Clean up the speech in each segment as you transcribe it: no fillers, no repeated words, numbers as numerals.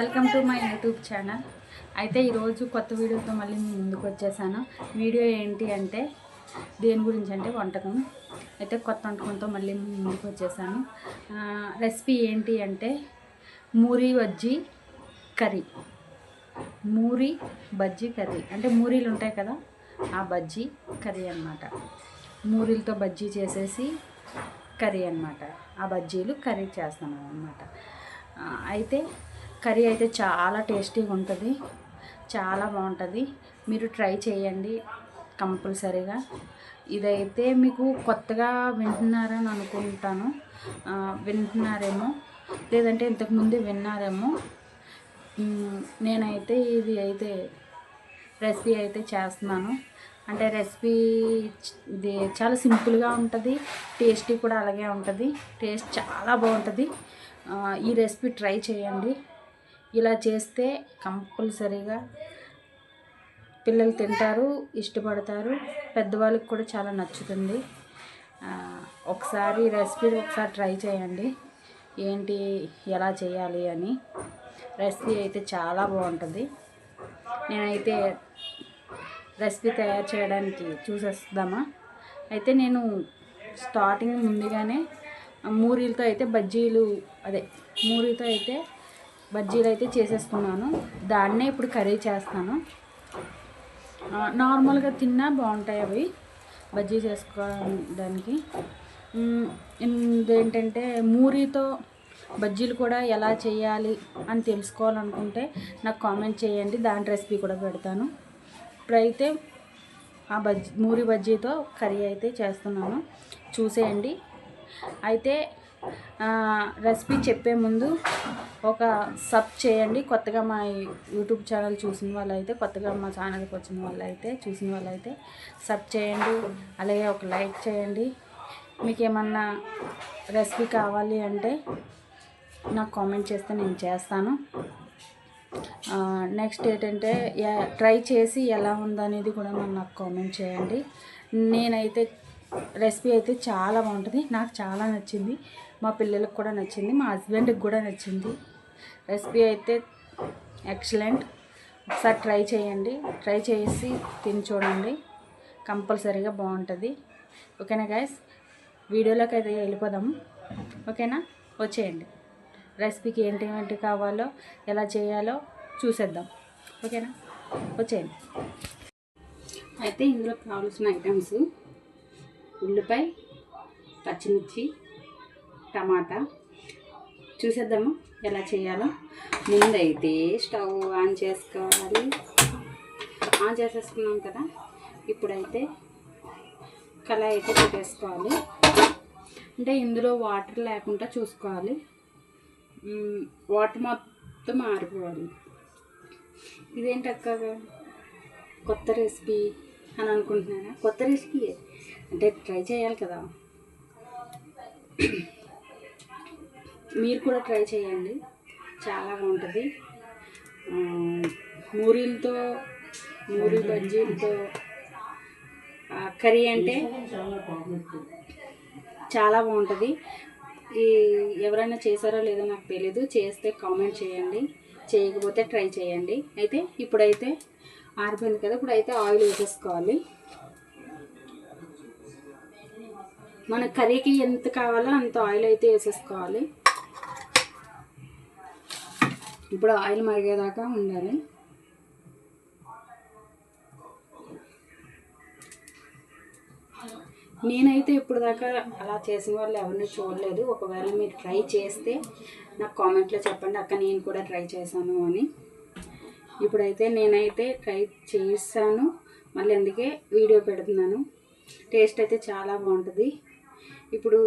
Welcome to my YouTube channel. అయితే ఈరోజు కొత్త వీడియోతో మళ్ళీ ముందుకు వచ్చేసాను. వీడియో ఏంటి అంటే దేని గురించి అంటే వంటకం. అయితే కొత్త వంటకంతో మళ్ళీ ముందుకు వచ్చేసాను. రెసిపీ ఏంటి అంటే మూరీ బజ్జీ కర్రీ. మూరీ బజ్జీ కర్రీ అంటే మూరీలు ఉంటాయి కదా, ఆ బజ్జీ కర్రీ అన్నమాట. మూరీలతో బజ్జీ చేసేసి కర్రీ అన్నమాట. ఆ బజ్జీలు కర్రీ చేస్తున్నాను అన్నమాట. అయితే కర్రీ అయితే చాలా టేస్టీగా ఉంటుంది, చాలా బాగుంటుంది. మీరు ట్రై చేయండి కంపల్సరీగా. ఇదైతే మీకు కొత్తగా వింటున్నారని అనుకుంటాను, వింటున్నారేమో, లేదంటే ఇంతకుముందే విన్నారేమో. నేనైతే ఇది అయితే రెసిపీ అయితే చేస్తున్నాను. అంటే రెసిపీ ఇది చాలా సింపుల్గా ఉంటుంది, టేస్టీ కూడా అలాగే ఉంటుంది. టేస్ట్ చాలా బాగుంటుంది. ఈ రెసిపీ ట్రై చేయండి. ఇలా చేస్తే కంపల్సరీగా పిల్లలు తింటారు, ఇష్టపడతారు, పెద్దవాళ్ళకి కూడా చాలా నచ్చుతుంది. ఒకసారి రెసిపీ ట్రై చేయండి, ఏంటి ఎలా చేయాలి అని. రెసిపీ అయితే చాలా బాగుంటుంది. నేనైతే రెసిపీ తయారు చేయడానికి చూసేద్దామా. అయితే నేను స్టార్టింగ్ ముందుగానే మూరీలతో అయితే బజ్జీలు అయితే చేసేసుకున్నాను. దాన్నే ఇప్పుడు కర్రీ చేస్తాను. నార్మల్గా తిన్నా బాగుంటాయి అవి బజ్జీ చేసుకోవడానికి. ఇదేంటంటే మూరీతో బజ్జీలు కూడా ఎలా చేయాలి అని తెలుసుకోవాలనుకుంటే నాకు కామెంట్ చేయండి, దాని రెసిపీ కూడా పెడతాను. ఇప్పుడైతే ఆ మూరీ బజ్జీతో కర్రీ అయితే చేస్తున్నాను, చూసేయండి. అయితే రెసిపీ చెప్పే ముందు ఒక సబ్ చేయండి. కొత్తగా మా యూట్యూబ్ ఛానల్ చూసిన వాళ్ళైతే, కొత్తగా మా ఛానల్కి వచ్చిన వాళ్ళైతే, చూసిన వాళ్ళైతే సబ్ చేయండి, అలాగే ఒక లైక్ చేయండి. మీకు ఏమన్నా రెసిపీ కావాలి అంటే నాకు కామెంట్ చేస్తే నేను చేస్తాను. నెక్స్ట్ ఏంటంటే ట్రై చేసి ఎలా ఉందనేది కూడా నాకు కామెంట్ చేయండి. నేనైతే రెసిపీ అయితే చాలా బాగుంటుంది, నాకు చాలా నచ్చింది, మా పిల్లలకు కూడా నచ్చింది, మా హస్బెండ్కి కూడా నచ్చింది. రెసిపీ అయితే ఎక్సలెంట్. ఒకసారి ట్రై చేయండి, ట్రై చేసి తిని చూడండి, కంపల్సరీగా బాగుంటుంది. ఓకేనా గైస్, వీడియోలోకి అయితే వెళ్ళిపోదాము. ఓకేనా, వచ్చేయండి. రెసిపీకి ఏంటి కావాలో, ఎలా చేయాలో చూసేద్దాం. ఓకేనా, వచ్చేయండి. అయితే ఇందులో కావాల్సిన ఐటమ్స్ ఉల్లిపాయ, పచ్చిమిర్చి, టమాటా. చూసేద్దాము ఎలా చేయాలో. ముందైతే స్టవ్ ఆన్ చేసుకోవాలి. ఆన్ చేసేసుకున్నాం కదా, ఇప్పుడైతే కళాయి అయితే పెట్టేసుకోవాలి. అంటే ఇందులో వాటర్ లేకుండా చూసుకోవాలి, వాటర్ మొత్తం ఆరిపోవాలి. ఇదేంటక్క కొత్త రెసిపీ అని అనుకుంటున్నారా? కొత్త రెసిపీ అంటే ట్రై చేయాలి కదా, మీరు కూడా ట్రై చేయండి, చాలా బాగుంటుంది. మూరీ బజ్జీలతో కర్రీ అంటే చాలా బాగుంటుంది. ఎవరైనా చేశారో లేదో నాకు తెలీదు, చేస్తే కామెంట్ చేయండి, చేయకపోతే ట్రై చేయండి. అయితే ఇప్పుడైతే ఆరిపోయింది కదా, ఇప్పుడైతే ఆయిల్ వేసేసుకోవాలి. మన కర్రీకి ఎంత కావాలో అంత ఆయిల్ అయితే వేసేసుకోవాలి. ఇప్పుడు ఆయిల్ మరిగేదాకా ఉండాలి. నేనైతే ఇప్పుడు దాకా అలా చేసిన వాళ్ళు ఎవరిని చూడలేదు. ఒకవేళ మీరు ట్రై చేస్తే నాకు కామెంట్లో చెప్పండి, అక్క నేను కూడా ట్రై చేశాను అని. ఇప్పుడైతే నేనైతే ట్రై చేశాను, మళ్ళీ అందుకే వీడియో పెడుతున్నాను. టేస్ట్ అయితే చాలా బాగుంటుంది. ఇప్పుడు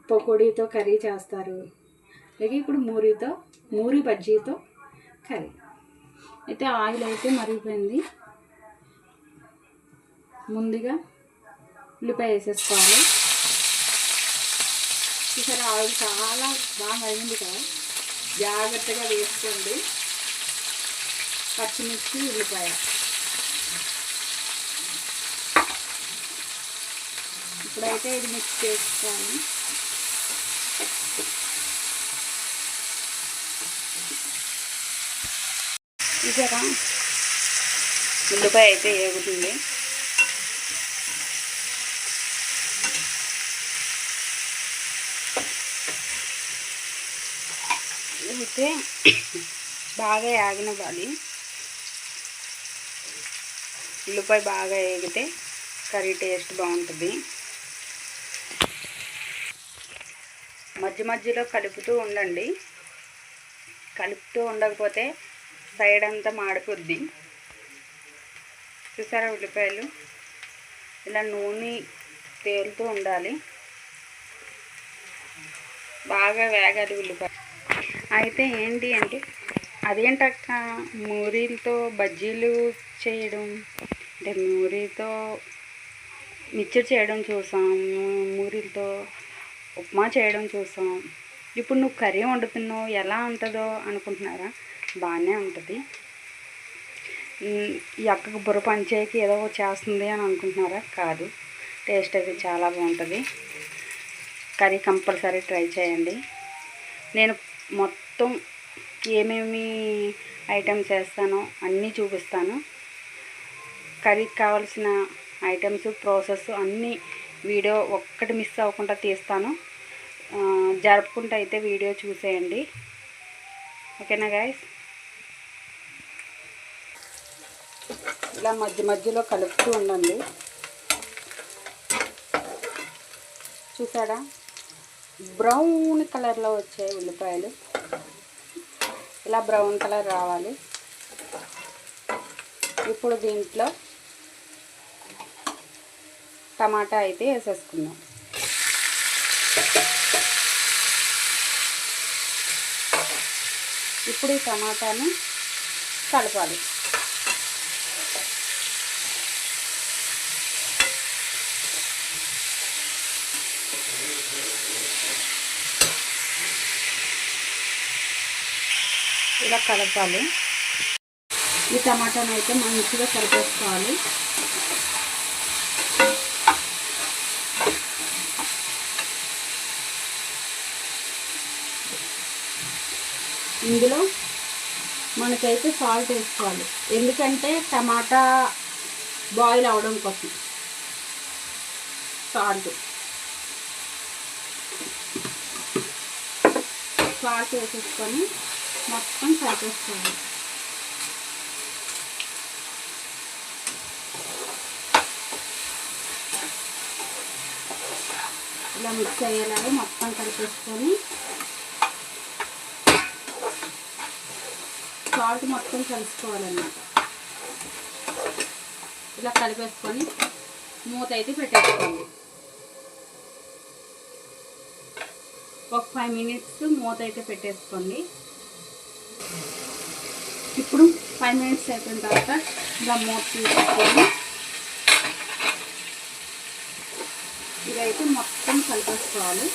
పకోడీతో కర్రీ చేస్తారు, అలాగే ఇప్పుడు మూరీ బజ్జీతో కర్రీ. అయితే ఆయిల్ అయితే మరిగిపోయింది. ముందుగా ఉల్లిపాయ వేసేసుకోవాలి. ఈసారి ఆయిల్ చాలా బాగా మరిగింది కదా, జాగ్రత్తగా వేసుకోండి. పచ్చిమిర్చి, ఉల్లిపాయ. ఇప్పుడైతే ఇది మిక్స్ చేసుకోవాలి. చూసారా ఉల్లిపాయ అయితే వేగుతుంది. అయితే బాగా వేగనివ్వాలి. ఉల్లిపాయ బాగా వేగితే కర్రీ టేస్ట్ బాగుంటుంది. మధ్య మధ్యలో కలుపుతూ ఉండండి. కలుపుతూ ఉండకపోతే సైడ్ అంతా మాడిపోద్ది. చూసారా ఉల్లిపాయలు ఇలా నూనె తేలుతూ ఉండాలి. బాగా వేగాలి ఉల్లిపాయ. అయితే ఏంటి అంటే అదేంటక్క మూరీలతో బజ్జీలు చేయడం అంటే మూరీతో మిక్చర్ చేయడం చూసాం, మూరీలతో ఉప్మా చేయడం చూసాం. ఇప్పుడు నువ్వు కర్రీ వండుతున్నావు ఎలా ఉంటుందో అనుకుంటున్నారా? బాగానే ఉంటుంది. ఈ అక్కకు బుర్ర పంచేకి ఏదో చేస్తుంది అని అనుకుంటున్నారా? కాదు, టేస్ట్ అయితే చాలా బాగుంటుంది. కర్రీ కంపల్సరీ ట్రై చేయండి. నేను మొత్తం ఏమేమి ఐటమ్స్ వేస్తానో అన్నీ చూపిస్తాను. కర్రీకి కావాల్సిన ఐటమ్స్ ప్రాసెస్ అన్నీ వీడియో ఒక్కటి మిస్ అవ్వకుండా తీస్తాను. జరుపుకుంటూ అయితే వీడియో చూసేయండి. ఓకేనా గైస్? ఇలా మధ్య మధ్యలో కలుపుతూ ఉండండి. చూసారా బ్రౌన్ కలర్లో వచ్చాయి ఉల్లిపాయలు. ఇలా బ్రౌన్ కలర్ రావాలి. ఇప్పుడు దీంట్లో టమాటా అయితే వేసేసుకుందాం. ఇప్పుడు ఈ టమాటాను కలపాలి. ఇలా కలపాలి. ఈ టమాటాను అయితే మంచిగా కలిపేసుకోవాలి. ఇందులో మనకైతే సాల్ట్ వేసుకోవాలి, ఎందుకంటే టమాటా బాయిల్ అవడం కోసం సాల్ట్ వేసేసుకొని మొత్తం కలిపేసుకోవాలి. ఇలా మిక్స్ అయ్యేలాగా మొత్తం కలిపేసుకొని సాల్ట్ మొత్తం కలుసుకోవాలన్నమాట. ఇలా కలిపేసుకొని మూత అయితే పెట్టేసుకోండి. ఒక 5 మినిట్స్ మూత అయితే పెట్టేసుకోండి. ఇప్పుడు 5 మినిట్స్ అయిపోయిన తర్వాత ఇలా మూత తీసుకొని ఇదైతే మొత్తం కలిపేసుకోవాలి.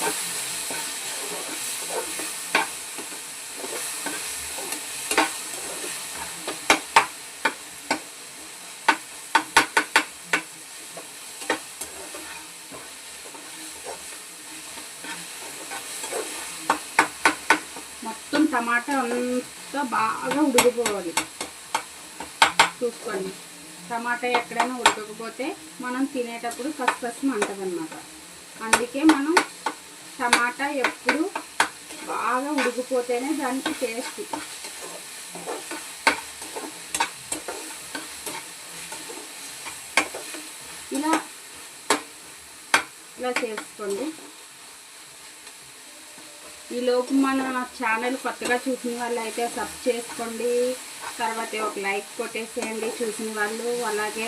మొత్తం టమాటా అంతా బాగా ఉడికిపోవాలి. చూసుకోండి, టమాటా ఎక్కడైనా ఉడకకపోతే మనం తినేటప్పుడు కసకసం అంటదన్నమాట. అందుకే మనం టమాటా ఎప్పుడు బాగా ఉడికిపోతేనే దానికి టేస్ట్. ఇలా చేసుకోండి. ఈలోపు మన ఛానల్ కొత్తగా చూసిన వాళ్ళు అయితే సబ్స్క్రైబ్ చేసుకోండి. తర్వాత ఒక లైక్ కొట్టేసేయండి చూసిన వాళ్ళు. అలాగే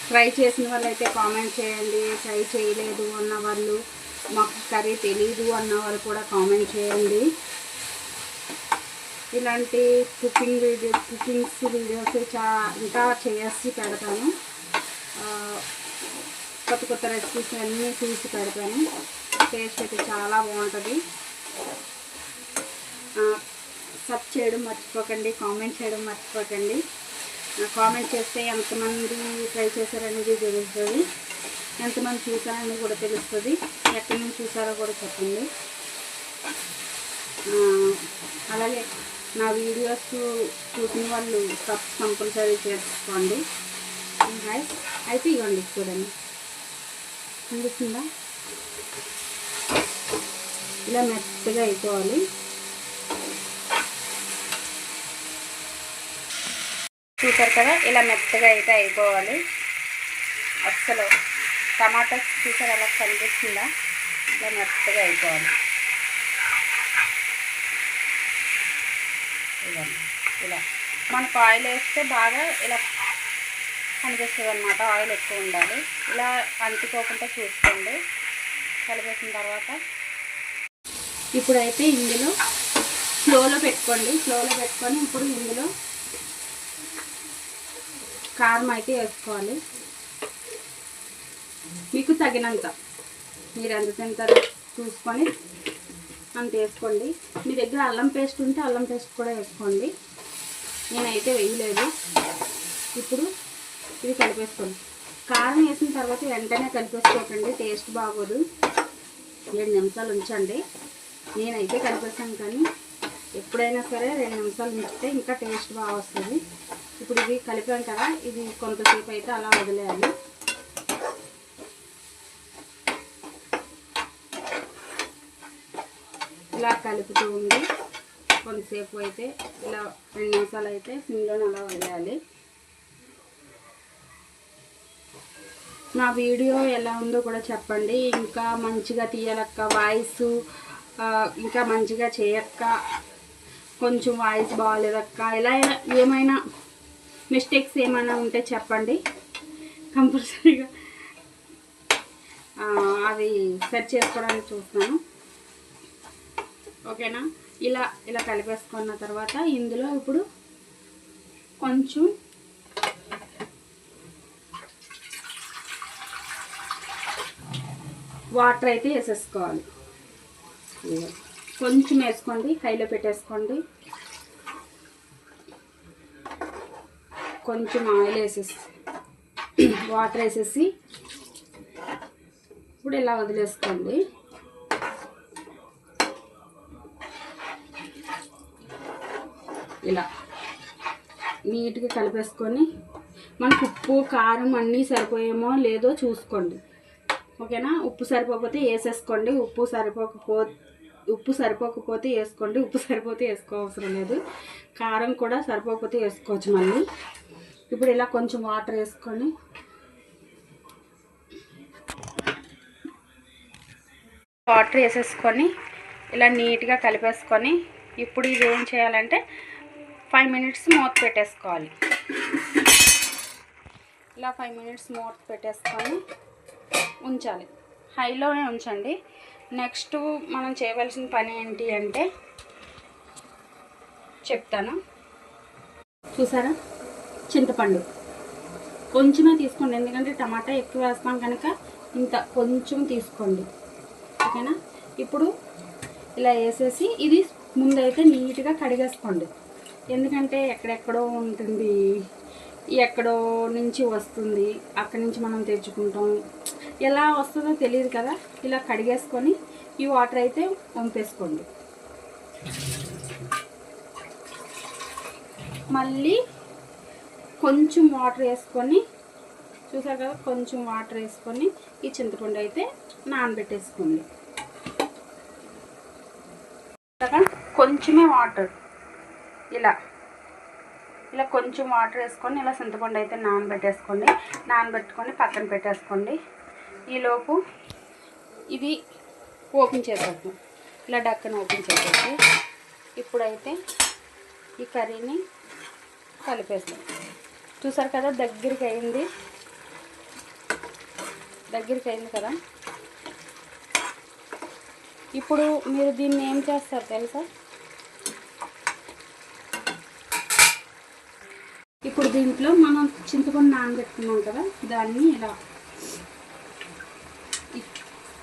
ట్రై చేసిన వాళ్ళు అయితే కామెంట్ చేయండి. ట్రై చేయలేదు అన్న వాళ్ళు, మాకు కర్రీ తెలీదు అన్న వాళ్ళు కూడా కామెంట్ చేయండి. ఇలాంటి కుకింగ్స్ వీడియోస్ ఇంకా చేసి పెడతాను. కొత్త కొత్త రెసిపీస్ అన్నీ చూసి పెడతాను. టేస్ట్ అయితే చాలా బాగుంటుంది. సబ్స్క్రైబ్ చేయడం మర్చిపోకండి, కామెంట్ చేయడం మర్చిపోకండి. కామెంట్ చేస్తే ఎంతమంది ట్రై చేశారనేది తెలుస్తుంది, ఎంతమంది చూసారనేది కూడా తెలుస్తుంది. ఎక్కడి నుంచి చూసారో కూడా చెప్పండి. అలాగే నా వీడియోస్ చూసిన వాళ్ళు కంపల్సరీ చేసుకోండి. అయితే ఇవ్వండి చూడండి, అనిపిస్తుందా? ఇలా మెత్తగా అయిపోవాలి. చూసారు కదా, ఇలా మెత్తగా అయితే అయిపోవాలి. అస్సలు టమాటా చూసారు అలా కనిపిస్తుందా? ఇలా మెత్తగా అయిపోవాలి. ఇలా మనకు ఆయిల్ వేస్తే బాగా ఇలా కనిపిస్తుంది అన్నమాట. ఆయిల్ ఎక్కువ ఉండాలి. ఇలా అంటుకోకుండా చూసుకోండి. కలిపేసిన తర్వాత ఇప్పుడైతే ఇందులో స్లోలో పెట్టుకోండి. స్లోలో పెట్టుకొని ఇప్పుడు ఇందులో కారం అయితే వేసుకోవాలి. మీకు తగినంత, మీరు ఎంత తింటారో చూసుకొని అంత వేసుకోండి. మీ దగ్గర అల్లం పేస్ట్ ఉంటే అల్లం పేస్ట్ కూడా వేసుకోండి. నేనైతే వేయలేదు. ఇప్పుడు ఇది కలిపేసుకోండి. కారం వేసిన తర్వాత వెంటనే కలిపేసుకోకండి, టేస్ట్ బాగోదు. 2 నిమిషాలు ఉంచండి. నేనైతే కలిపేసాను, కానీ ఎప్పుడైనా సరే 2 నిమిషాలు ఉంచితే ఇంకా టేస్ట్ బాగా వస్తుంది. ఇప్పుడు ఇది కలిపాం కదా, ఇది కొంతసేపు అయితే అలా వదిలేయాలి. ఇలా కలుపుతూ ఉంది కొంతసేపు అయితే, ఇలా 2 నిమిషాలు అయితే సిమ్లోనే అలా వదిలేయాలి. నా వీడియో ఎలా ఉందో కూడా చెప్పండి. ఇంకా మంచిగా తీయాలక్క వాయిస్, ఇంకా మంచిగా చేయక్క, కొంచెం వాయిస్ బాగాలేదక్క, ఇలా ఏమైనా మిస్టేక్స్ ఏమైనా ఉంటే చెప్పండి. కంపల్సరీగా అవి సెట్ చేసుకోవడానికి చూస్తాను. ఓకేనా? ఇలా కలిపేసుకున్న తర్వాత ఇందులో ఇప్పుడు కొంచెం వాటర్ అయితే వేసేసుకోవాలి. కొంచెం వేసుకోండి, హైలో పెట్టేసుకోండి. కొంచెం ఆయిల్ వేసేసి వాటర్ వేసేసి ఇప్పుడు ఇలా వదిలేసుకోండి. ఇలా నీట్గా కలిపేసుకొని మనకు ఉప్పు కారం అన్నీ సరిపోయేమో లేదో చూసుకోండి. ఓకేనా? ఉప్పు సరిపోకపోతే వేసేసుకోండి. ఉప్పు సరిపోకపోతే వేసుకోండి. ఉప్పు సరిపోతే వేసుకోవసరం లేదు. కారం కూడా సరిపోకపోతే వేసుకోవచ్చు మళ్ళీ. ఇప్పుడు ఇలా కొంచెం వాటర్ వేసుకొని ఇలా నీట్గా కలిపేసుకొని ఇప్పుడు ఇది ఏం చేయాలంటే 5 మినిట్స్ మూత పెట్టేసుకోవాలి. ఇలా 5 మినిట్స్ మూత పెట్టేసుకొని ఉంచాలి. హైలోనే ఉంచండి. నెక్స్ట్ మనం చేయవలసిన పని ఏంటి అంటే చెప్తాను. చూసారా, చింతపండు కొంచెమే తీసుకోండి, ఎందుకంటే టమాటా ఎక్కువ వేస్తాం కనుక ఇంత కొంచెం తీసుకోండి. ఓకేనా? ఇప్పుడు ఇలా వేసేసి ఇది ముందైతే నీట్గా కడిగేసుకోండి. ఎందుకంటే ఎక్కడెక్కడో ఉంటుంది, ఎక్కడో నుంచి వస్తుంది, అక్కడి నుంచి మనం తెచ్చుకుంటాం, ఎలా వస్తుందో తెలియదు కదా. ఇలా కడిగేసుకొని ఈ వాటర్ అయితే వంపేసుకోండి. మళ్ళీ కొంచెం వాటర్ వేసుకొని, చూసారు కదా, కొంచెం వాటర్ వేసుకొని ఈ చింతపండు అయితే నానబెట్టేసుకోండి. కొంచెమే వాటర్, ఇలా కొంచెం వాటర్ వేసుకొని ఇలా చింతపండు అయితే నానబెట్టుకొని పక్కన పెట్టేసుకోండి. ఈలోపు ఇది ఓపెన్ చేసేద్దాం. ఇలా డక్కన ఓపెన్ చేసేసి ఇప్పుడైతే ఈ కర్రీని కలిపేస్తాం. చూసారు కదా, దగ్గరికి అయింది కదా. ఇప్పుడు మీరు దీన్ని ఏం చేస్తారు తెలుసా? ఇప్పుడు దీంట్లో మనం చింతపండు నానబెట్టుకున్నాం కదా, దాన్ని ఇలా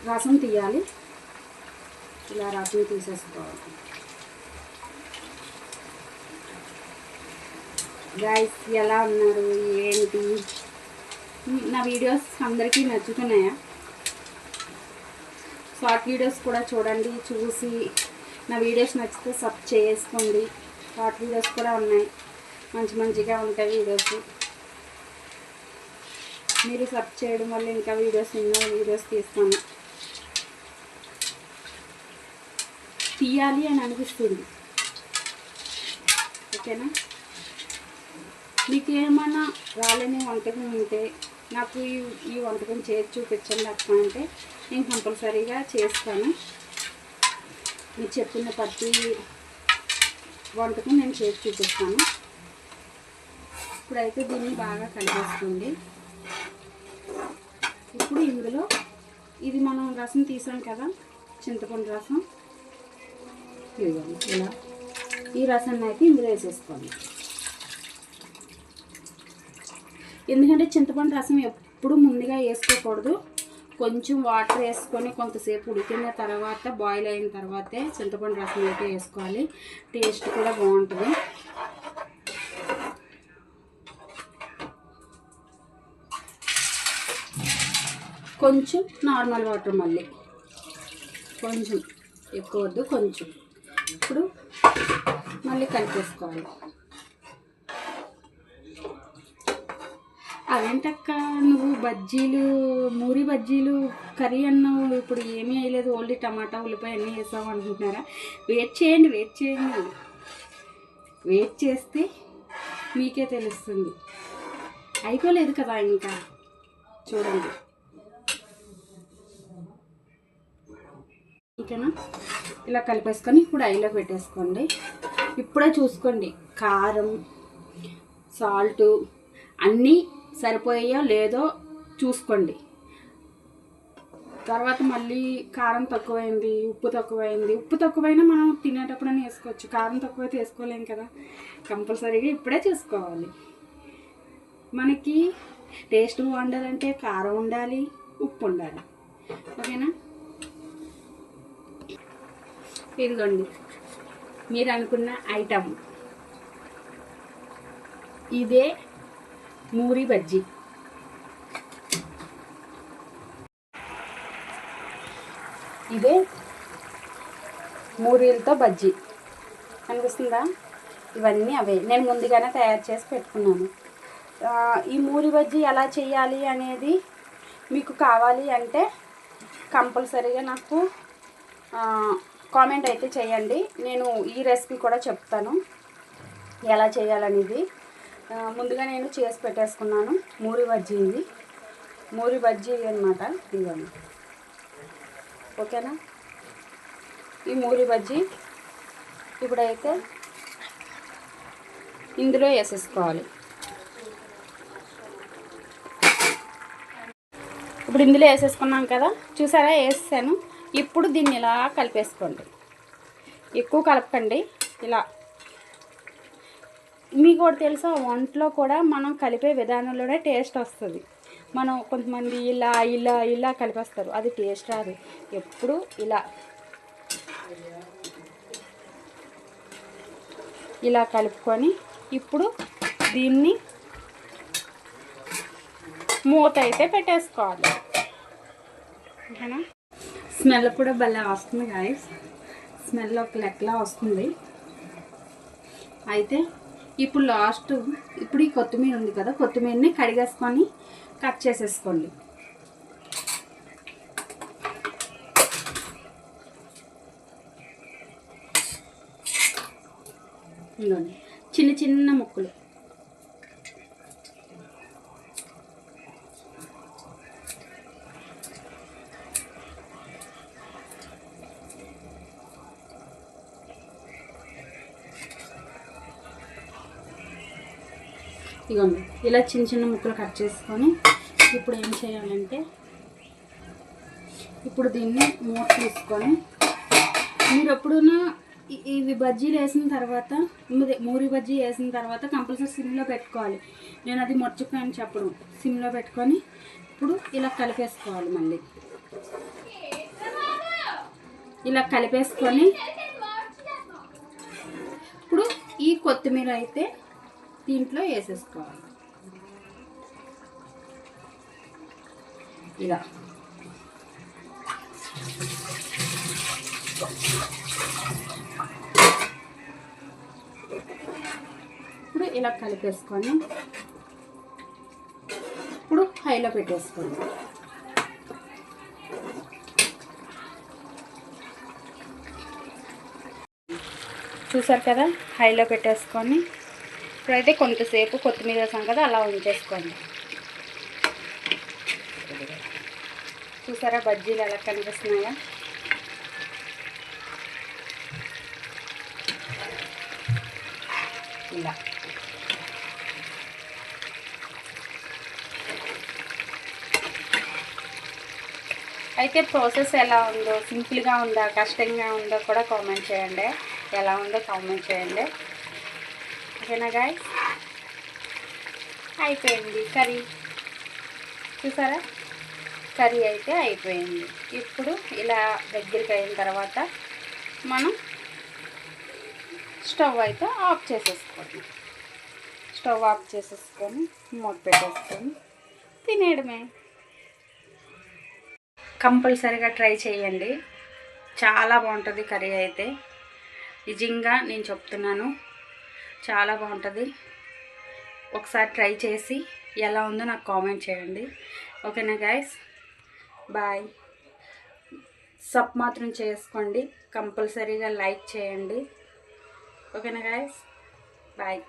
రసం తీయాలి. ఇలా రసం తీసేసుకోవాలి. గైస్, ఎలా ఉన్నారు? ఏంటి నా వీడియోస్ అందరికీ నచ్చుతున్నాయా? షార్ట్ వీడియోస్ కూడా చూడండి. చూసి నా వీడియోస్ నచ్చితే సబ్ చేసుకోండి. షార్ట్ వీడియోస్ కూడా ఉన్నాయి, మంచిగా ఉంటాయి వీడియోస్. మీరు సబ్స్క్రైబ్ చేయడం వల్ల ఇంకా ఎన్నో వీడియోస్ తీస్తాను. తీయాలి అని అనిపిస్తుంది. ఓకేనా? మీకు ఏమైనా రాలేని వంటకం ఉంటే నాకు ఈ వంటకం చేసి చూపించండి అక్క అంటే నేను కంపల్సరీగా చేస్తాను. మీరు చెప్పిన ప్రతి వంటకం నేను చేసి చూపిస్తాను. ఇప్పుడైతే దీన్ని బాగా కలిపేసుకోండి. ఇప్పుడు ఇందులో ఇది మనం రసం తీసాం కదా, చింతపండు రసం, ఇలా ఈ రసాన్ని అయితే ఇందులో వేసేసుకోండి. ఎందుకంటే చింతపండు రసం ఎప్పుడు ముందుగా వేసుకోకూడదు. కొంచెం వాటర్ వేసుకొని కొంతసేపు ఉడికిన తర్వాత, బాయిల్ అయిన తర్వాతే చింతపండు రసం అయితే వేసుకోవాలి. టేస్ట్ కూడా బాగుంటుంది. కొంచెం నార్మల్ వాటర్, మళ్ళీ కొంచెం ఎక్కువ వద్దు, కొంచెం. ఇప్పుడు మళ్ళీ కలిపేసుకోవాలి. అదేంటక్క నువ్వు బజ్జీలు, మూరి బజ్జీలు కర్రీ అన్నావు, ఇప్పుడు ఏమీ వేయలేదు, ఓన్లీ టమాటా ఉల్లిపాయ అన్నీ వేసావు అనుకుంటున్నారా? వెయిట్ చేయండి. వెయిట్ చేస్తే మీకే తెలుస్తుంది. అయిపోలేదు కదా ఇంకా, చూడండి. ఓకేనా? ఇలా కలిపేసుకొని ఇప్పుడు ఐలో పెట్టేసుకోండి. ఇప్పుడే చూసుకోండి కారం, సాల్ట్ అన్నీ సరిపోయాయో లేదో చూసుకోండి. తర్వాత మళ్ళీ కారం తక్కువైంది, ఉప్పు తక్కువైనా మనం తినేటప్పుడైనా వేసుకోవచ్చు. కారం తక్కువైతే వేసుకోలేం కదా, కంపల్సరీగా ఇప్పుడే చూసుకోవాలి. మనకి టేస్ట్ బాగుండాలంటే కారం ఉండాలి, ఉప్పు ఉండాలి. ఓకేనా? ఇదిగోండి మీరు అనుకున్న ఐటమ్ ఇదే, మూరి బజ్జీ. ఇదే మూరీలతో బజ్జీ అనిపిస్తుందా? ఇవన్నీ అవే నేను ముందుగానే తయారు చేసి పెట్టుకున్నాను. ఈ మూరి బజ్జీ ఎలా చేయాలి అనేది మీకు కావాలి అంటే కంపల్సరీగా నాకు కామెంట్ అయితే చేయండి. నేను ఈ రెసిపీ కూడా చెప్తాను ఎలా చేయాలనేది. ముందుగా నేను చేసి పెట్టేసుకున్నాను మూరి బజ్జీ. ఇది మూరి బజ్జీ అన్నమాట. ఇదిగోండి. ఓకేనా? ఈ మూరి బజ్జీ ఇప్పుడైతే ఇందులో వేసేసుకోవాలి. ఇప్పుడు ఇందులో వేసేసుకున్నాం కదా, చూసారా? వేసాను. ఇప్పుడు దీన్ని ఇలా కలిపేసుకోండి. ఎక్కువ కలపకండి. ఇలా మీకు కూడా తెలుసా, వంటలో కూడా మనం కలిపే విధానంలోనే టేస్ట్ వస్తుంది. మనం కొంతమంది ఇలా కలిపేస్తారు, అది టేస్ట్ రాదు. ఎప్పుడు ఇలా కలుపుకొని ఇప్పుడు దీన్ని మూత అయితే పెట్టేసుకోవాలి. ఓకేనా? స్మెల్ కూడా భలే వస్తుంది గాయస్. స్మెల్ ఒక లెక్కలా వస్తుంది. అయితే ఇప్పుడు లాస్ట్ ఇప్పుడు ఈ కొత్తిమీర ఉంది కదా, కొత్తిమీరని కడిగేసుకొని కట్ చేసేసుకోండి. ఇదిగోండి, చిన్న ముక్కలు. ఇదిగోండి, ఇలా చిన్న ముక్కలు కట్ చేసుకొని ఇప్పుడు ఏం చేయాలంటే, ఇప్పుడు దీన్ని మూత తీసుకొని మీరు ఎప్పుడైనా ఇవి బజ్జీలు వేసిన తర్వాత, మూరి బజ్జీ వేసిన తర్వాత కంపల్సరీ సిమ్లో పెట్టుకోవాలి. నేను అది మర్చిపోయాను చెప్పడం. సిమ్లో పెట్టుకొని ఇప్పుడు ఇలా కలిపేసుకోవాలి. మళ్ళీ ఇలా కలిపేసుకొని ఇప్పుడు ఈ కొత్తిమీర అయితే దీంట్లో వేసేసుకోవాలి. ఇలా ఇలా కలిపేసుకొని ఇప్పుడు హైలో పెట్టేసుకోండి. చూసారు కదా, హైలో పెట్టేసుకొని ఇప్పుడైతే కొంతసేపు కొత్తిమీర వేసాం కదా అలా ఉంచేసుకోండి. చూసారా బజ్జీలు ఎలా కనిపిస్తున్నాయా? ఇలా అయితే ప్రాసెస్ ఎలా ఉందో, సింపుల్గా ఉందా కష్టంగా ఉందో కూడా కామెంట్ చేయండి. ఎలా ఉందో కామెంట్ చేయండి. ఓకేనా గాయ్స్? అయిపోయింది కర్రీ. చూసారా, కర్రీ అయితే అయిపోయింది. ఇప్పుడు ఇలా దగ్గరికి అయిన తర్వాత మనం స్టవ్ అయితే ఆఫ్ చేసేసుకోండి. స్టవ్ ఆఫ్ చేసేసుకొని మూత పెట్టేసుకొని తినేయడమే. కంపల్సరీగా ట్రై చేయండి, చాలా బాగుంటుంది కర్రీ అయితే. నిజంగా నేను చెప్తున్నాను, చాలా బాగుంటుంది. ఒకసారి ట్రై చేసి ఎలా ఉందో నాకు కామెంట్ చేయండి. ఓకేనా గైస్? బాయ్. సబ్ మాత్రం చేసుకోండి, కంపల్సరీగా లైక్ చేయండి. ఓకేనా గైస్? బాయ్.